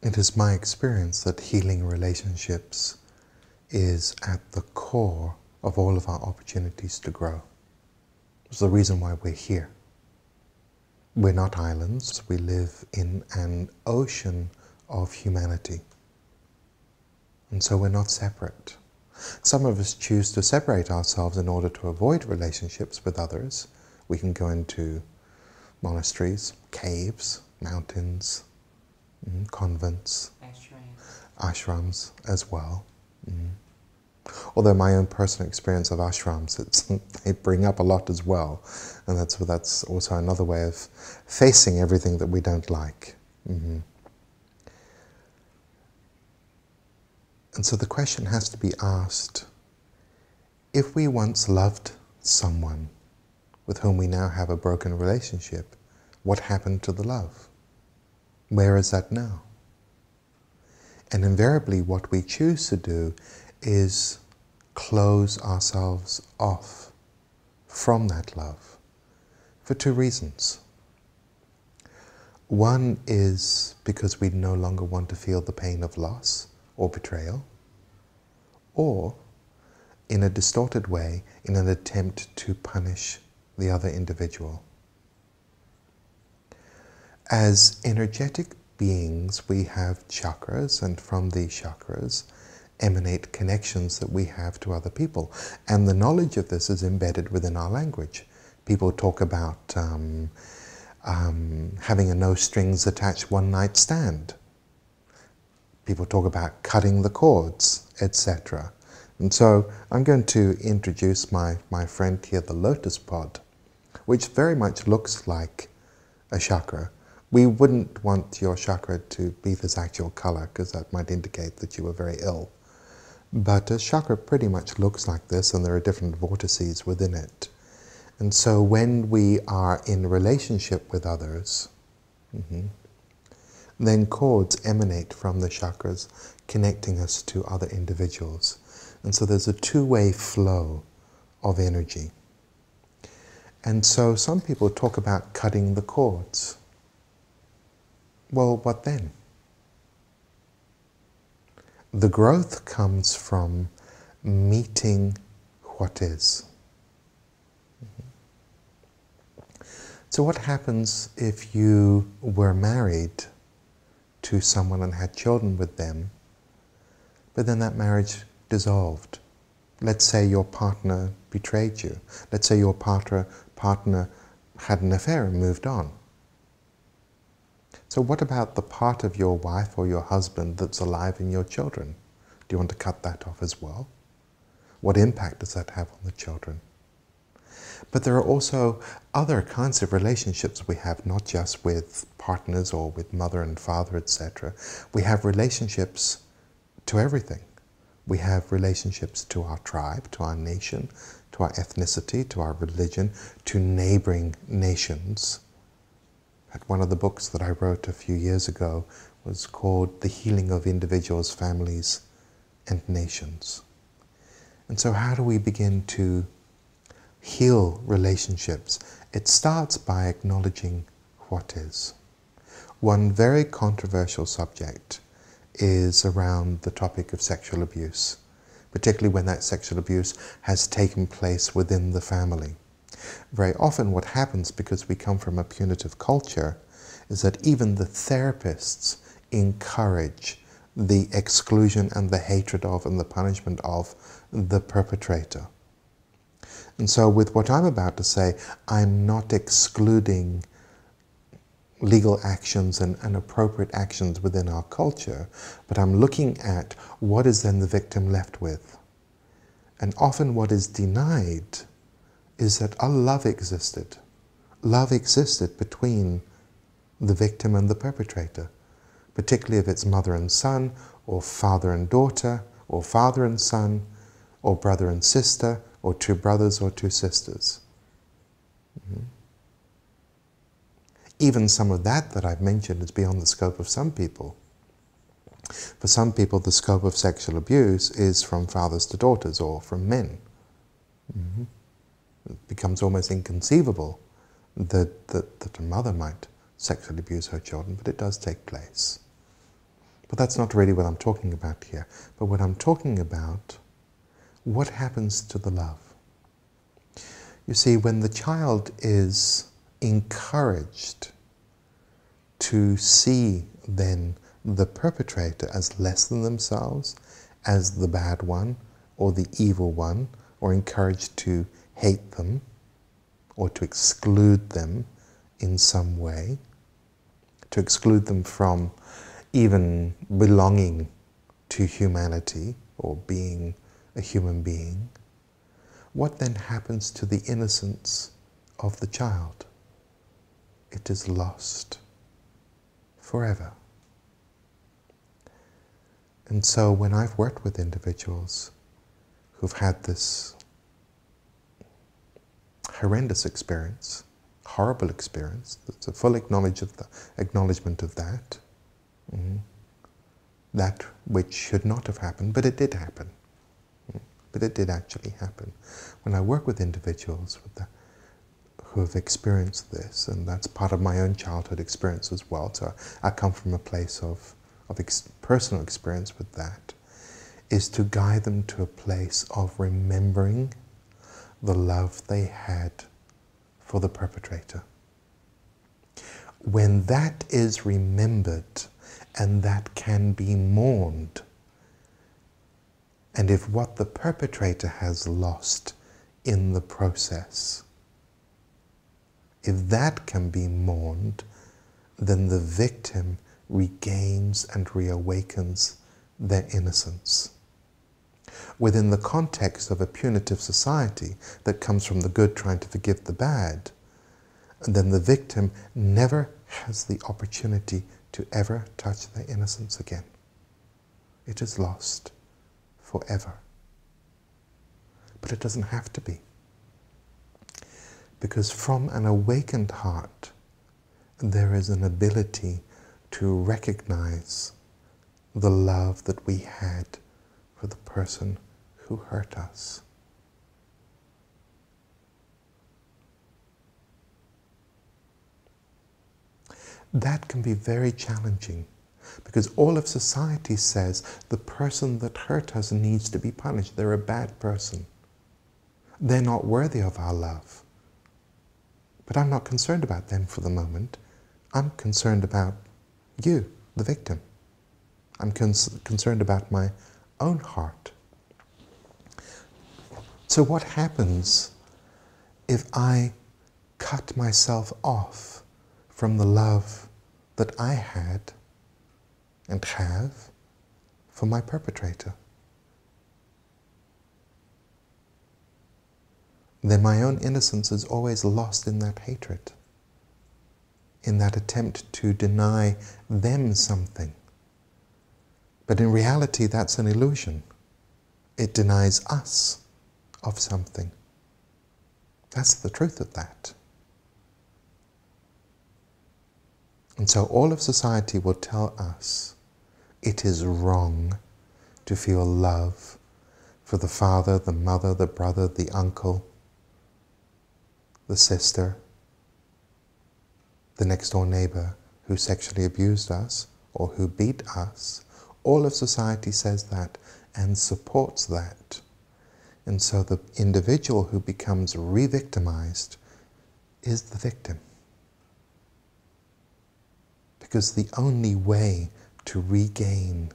It is my experience that healing relationships is at the core of all of our opportunities to grow. It's the reason why we're here. We're not islands. We live in an ocean of humanity. And so we're not separate. Some of us choose to separate ourselves in order to avoid relationships with others. We can go into monasteries, caves, mountains, convents, ashrams as well. Although my own personal experience of ashrams, they bring up a lot as well, and that's also another way of facing everything that we don't like. And so the question has to be asked, if we once loved someone with whom we now have a broken relationship, what happened to the love? Where is that now? And invariably what we choose to do is close ourselves off from that love for two reasons. One is because we no longer want to feel the pain of loss or betrayal, or in a distorted way, in an attempt to punish the other individual. As energetic beings, we have chakras, and from these chakras emanate connections that we have to other people. And the knowledge of this is embedded within our language. People talk about having a no strings attached one night stand. People talk about cutting the cords, etc. And so I'm going to introduce my friend here, the Lotus Pod, which very much looks like a chakra. We wouldn't want your chakra to be this actual color, because that might indicate that you were very ill. But a chakra pretty much looks like this, and there are different vortices within it. And so when we are in relationship with others, then cords emanate from the chakras, connecting us to other individuals. And so there's a two-way flow of energy. And so some people talk about cutting the cords. Well, what then? The growth comes from meeting what is. So what happens if you were married to someone and had children with them, but then that marriage dissolved? Let's say your partner betrayed you. Let's say your partner had an affair and moved on. So what about the part of your wife or your husband that's alive in your children? Do you want to cut that off as well? What impact does that have on the children? But there are also other kinds of relationships we have, not just with partners or with mother and father, etc. We have relationships to everything. We have relationships to our tribe, to our nation, to our ethnicity, to our religion, to neighboring nations. One of the books that I wrote a few years ago was called The Healing of Individuals, Families, and Nations. And so how do we begin to heal relationships? It starts by acknowledging what is. One very controversial subject is around the topic of sexual abuse, particularly when that sexual abuse has taken place within the family. Very often what happens, because we come from a punitive culture, is that even the therapists encourage the exclusion and the hatred of and the punishment of the perpetrator. And so with what I'm about to say, I'm not excluding legal actions and appropriate actions within our culture, but I'm looking at what is then the victim left with. And often what is denied is that a love existed. Love existed between the victim and the perpetrator, particularly if it's mother and son, or father and daughter, or father and son, or brother and sister, or two brothers or two sisters. Even some of that I've mentioned is beyond the scope of some people. For some people, the scope of sexual abuse is from fathers to daughters, or from men. It becomes almost inconceivable that a mother might sexually abuse her children, but it does take place. But that's not really what I'm talking about here. But what I'm talking about, what happens to the love? You see, when the child is encouraged to see then the perpetrator as less than themselves, as the bad one, or the evil one, or encouraged to hate them, or to exclude them in some way, to exclude them from even belonging to humanity, or being a human being, what then happens to the innocence of the child? It is lost forever. And so when I've worked with individuals who've had this horrendous experience, horrible experience, it's a full acknowledgement of that, that which should not have happened, but it did happen. But it did actually happen. When I work with individuals who have experienced this, and that's part of my own childhood experience as well, so I come from a place of personal experience with that, is to guide them to a place of remembering the love they had for the perpetrator. When that is remembered and that can be mourned, and if what the perpetrator has lost in the process, if that can be mourned, then the victim regains and reawakens their innocence. Within the context of a punitive society that comes from the good trying to forgive the bad, then the victim never has the opportunity to ever touch their innocence again. It is lost forever. But it doesn't have to be. Because from an awakened heart, there is an ability to recognize the love that we had for the person who hurt us. That can be very challenging, because all of society says the person that hurt us needs to be punished. They're a bad person. They're not worthy of our love. But I'm not concerned about them for the moment. I'm concerned about you, the victim. I'm concerned about my own heart. So what happens if I cut myself off from the love that I had and have for my perpetrator? Then my own innocence is always lost in that hatred, in that attempt to deny them something. But in reality, that's an illusion. It denies us of something. That's the truth of that. And so all of society will tell us it is wrong to feel love for the father, the mother, the brother, the uncle, the sister, the next door neighbor who sexually abused us or who beat us. All of society says that and supports that. And so the individual who becomes re-victimized is the victim. Because the only way to regain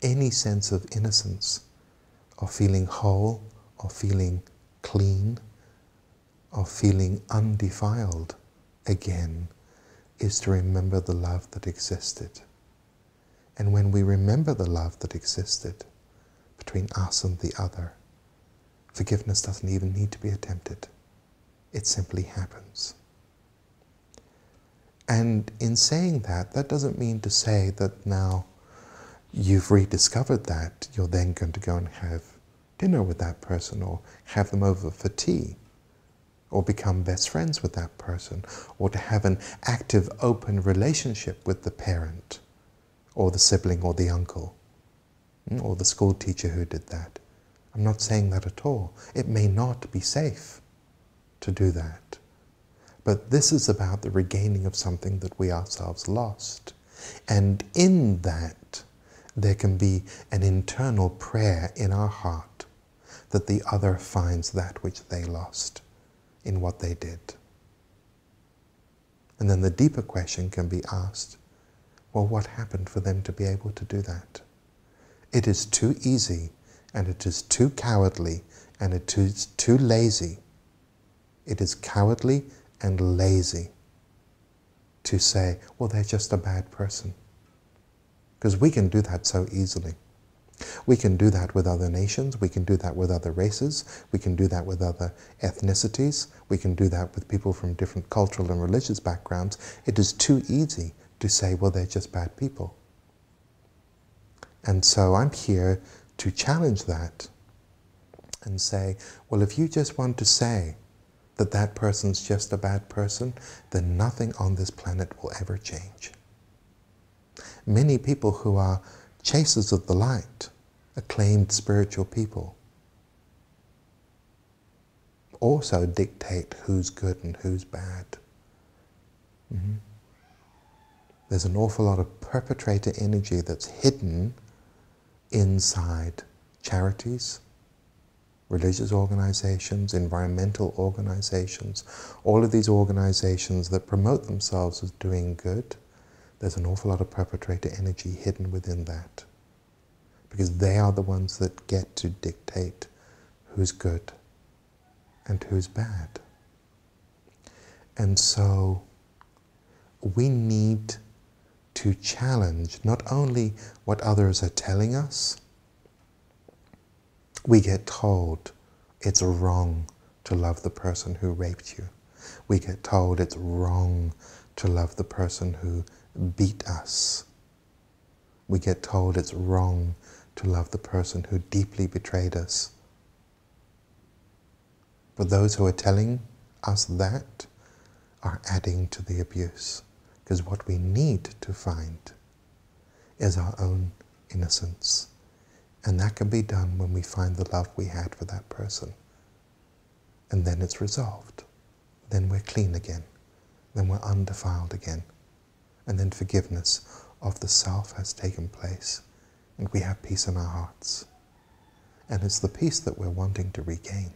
any sense of innocence, of feeling whole, of feeling clean, of feeling undefiled again, is to remember the love that existed. And when we remember the love that existed between us and the other, forgiveness doesn't even need to be attempted. It simply happens. And in saying that, that doesn't mean to say that now you've rediscovered that, you're then going to go and have dinner with that person, or have them over for tea, or become best friends with that person, or to have an active, open relationship with the parent, or the sibling, or the uncle, or the school teacher who did that. I'm not saying that at all. It may not be safe to do that. But this is about the regaining of something that we ourselves lost. And in that, there can be an internal prayer in our heart that the other finds that which they lost in what they did. And then the deeper question can be asked, well, what happened for them to be able to do that? It is too easy, and it is too cowardly, and it is too lazy. It is cowardly and lazy to say, well, they're just a bad person. Because we can do that so easily. We can do that with other nations, we can do that with other races, we can do that with other ethnicities, we can do that with people from different cultural and religious backgrounds. It is too easy to say, well, they're just bad people. And so I'm here to challenge that and say, well, if you just want to say that that person's just a bad person, then nothing on this planet will ever change. Many people who are chasers of the light, acclaimed spiritual people, also dictate who's good and who's bad. There's an awful lot of perpetrator energy that's hidden inside charities, religious organizations, environmental organizations, all of these organizations that promote themselves as doing good. There's an awful lot of perpetrator energy hidden within that, because they are the ones that get to dictate who's good and who's bad. And so we need to challenge not only what others are telling us. We get told it's wrong to love the person who raped you. We get told it's wrong to love the person who beat us. We get told it's wrong to love the person who deeply betrayed us. But those who are telling us that are adding to the abuse. Because what we need to find is our own innocence. And that can be done when we find the love we had for that person. And then it's resolved. Then we're clean again. Then we're undefiled again. And then forgiveness of the self has taken place. And we have peace in our hearts. And it's the peace that we're wanting to regain.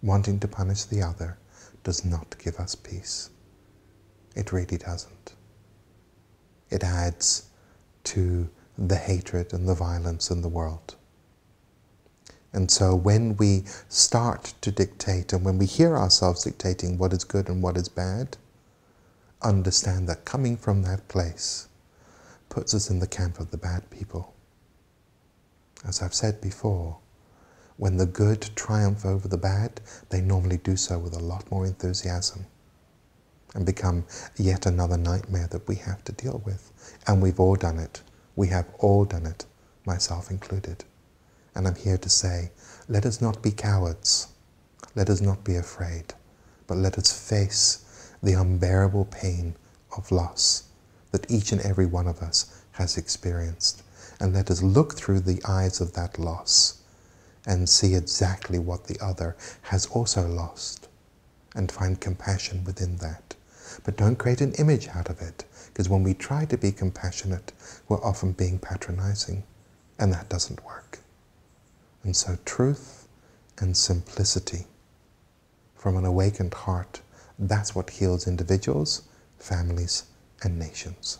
Wanting to punish the other does not give us peace. It really doesn't. It adds to the hatred and the violence in the world. And so when we start to dictate, and when we hear ourselves dictating what is good and what is bad, understand that coming from that place puts us in the camp of the bad people. As I've said before, when the good triumph over the bad, they normally do so with a lot more enthusiasm and become yet another nightmare that we have to deal with. And we've all done it. We have all done it, myself included. And I'm here to say, let us not be cowards. Let us not be afraid, but let us face the unbearable pain of loss that each and every one of us has experienced. And let us look through the eyes of that loss and see exactly what the other has also lost and find compassion within that. But don't create an image out of it, because when we try to be compassionate, we're often being patronizing, and that doesn't work. And so truth and simplicity from an awakened heart, that's what heals individuals, families, and nations.